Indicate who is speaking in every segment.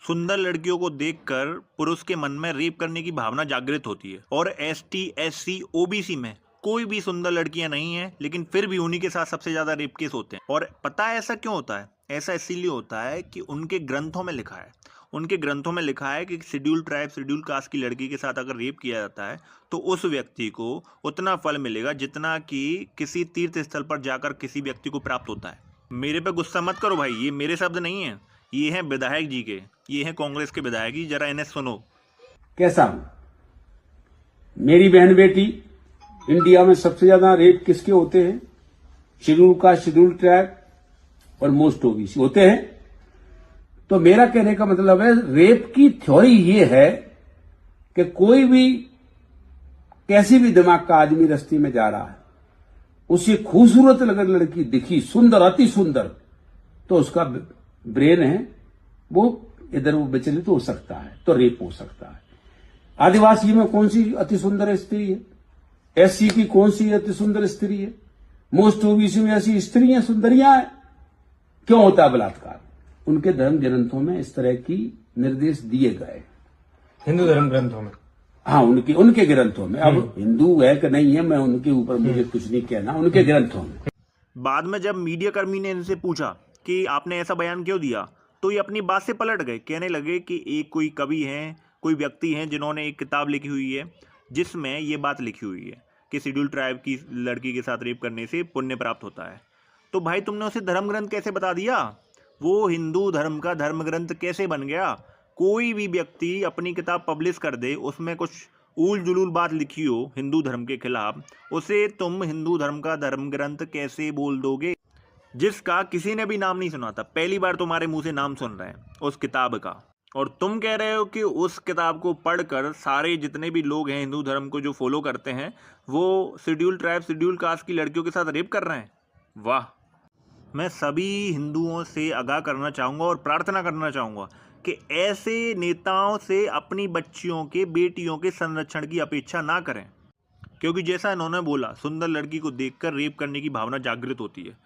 Speaker 1: सुंदर लड़कियों को देखकर पुरुष के मन में रेप करने की भावना जागृत होती है। और एसटी, एससी, ओबीसी में कोई भी सुंदर लड़कियां नहीं है, लेकिन फिर भी उन्हीं के साथ सबसे ज्यादा रेप केस होते हैं। और पता है ऐसा क्यों होता है? ऐसा इसीलिए होता है कि उनके ग्रंथों में लिखा है, उनके ग्रंथों में लिखा है कि शेड्यूल ट्राइब, शेड्यूल कास्ट की लड़की के साथ अगर रेप किया जाता है तो उस व्यक्ति को उतना फल मिलेगा जितना कि किसी तीर्थ स्थल पर जाकर किसी व्यक्ति को प्राप्त होता है। मेरे पे गुस्सा मत करो भाई, ये मेरे शब्द नहीं है, ये हैं विधायक जी के, ये हैं कांग्रेस के विधायक जी। जरा इन्हें सुनो।
Speaker 2: कैसा हूं? मेरी बहन बेटी, इंडिया में सबसे ज्यादा रेप किसके होते हैं? शेड्यूल कास्ट, शेड्यूल ट्राइब और मोस्ट ओबीसी होते हैं। तो मेरा कहने का मतलब है, रेप की थ्योरी ये है कि कोई भी कैसी भी दिमाग का आदमी रास्ते में जा रहा है, उसे खूबसूरत अगर लड़की दिखी, सुंदर, अति सुंदर, तो उसका ब्रेन है वो इधर वो विचलित हो सकता है, तो रेप हो सकता है। आदिवासी में कौन सी अति सुंदर स्त्री है? एससी की कौन सी अति सुंदर स्त्री है? मोस्ट ओबीसी में ऐसी स्त्रियां, सुंदरियां हैं। क्यों होता है बलात्कार? उनके धर्म ग्रंथों में इस तरह की निर्देश दिए गए,
Speaker 3: हिंदू धर्म ग्रंथों में।
Speaker 2: हाँ, उनके ग्रंथों में। अब हिंदू है कि नहीं है, मैं उनके ऊपर मुझे कुछ नहीं कहना, उनके ग्रंथों में।
Speaker 1: बाद में जब मीडिया कर्मी ने इनसे पूछा कि आपने ऐसा बयान क्यों दिया, तो ये अपनी बात से पलट गए। कहने लगे कि एक कोई कवि हैं, कोई व्यक्ति हैं जिन्होंने एक किताब लिखी हुई है जिसमें ये बात लिखी हुई है कि शेड्यूल ट्राइब की लड़की के साथ रेप करने से पुण्य प्राप्त होता है। तो भाई तुमने उसे धर्म ग्रंथ कैसे बता दिया? वो हिंदू धर्म का धर्म ग्रंथ कैसे बन गया? कोई भी व्यक्ति अपनी किताब पब्लिश कर दे, उसमें कुछ ऊल जुलूल बात लिखी हो हिंदू धर्म के खिलाफ, उसे तुम हिंदू धर्म का धर्म ग्रंथ कैसे बोल दोगे, जिसका किसी ने भी नाम नहीं सुना था? पहली बार तुम्हारे मुंह से नाम सुन रहे हैं उस किताब का, और तुम कह रहे हो कि उस किताब को पढ़कर सारे जितने भी लोग हैं हिंदू धर्म को जो फॉलो करते हैं, वो शेड्यूल ट्राइब, शेड्यूल कास्ट की लड़कियों के साथ रेप कर रहे हैं। वाह! मैं सभी हिंदुओं से आगाह करना चाहूँगा और प्रार्थना करना चाहूँगा कि ऐसे नेताओं से अपनी बच्चियों के, बेटियों के संरक्षण की अपेक्षा ना करें, क्योंकि जैसा इन्होंने बोला, सुंदर लड़की को देखकर रेप करने की भावना जागृत होती है।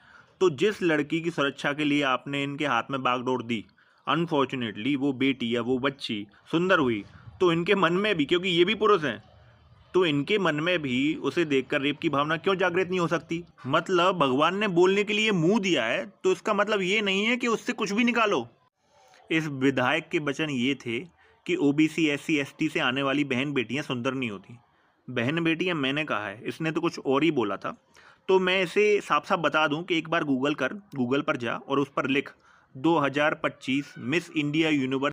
Speaker 1: तो जिस लड़की की सुरक्षा के लिए आपने इनके हाथ में बागडोर दी, अनफॉर्चुनेटली वो बेटी या वो बच्ची सुंदर हुई, तो इनके मन में भी, क्योंकि ये भी पुरुष हैं, तो इनके मन में भी उसे देखकर रेप की भावना क्यों जागृत नहीं हो सकती? मतलब भगवान ने बोलने के लिए मुंह दिया है, तो इसका मतलब ये नहीं है कि उससे कुछ भी निकालो। इस विधायक के वचन ये थे कि ओबीसी, एससी, एसटी से आने वाली बहन बेटियां सुंदर नहीं होती। बहन बेटियां मैंने कहा है, इसने तो कुछ और ही बोला था। तो मैं इसे साफ साफ बता दूं कि एक बार गूगल पर जा और उस पर लिख 2025 मिस इंडिया यूनिवर्स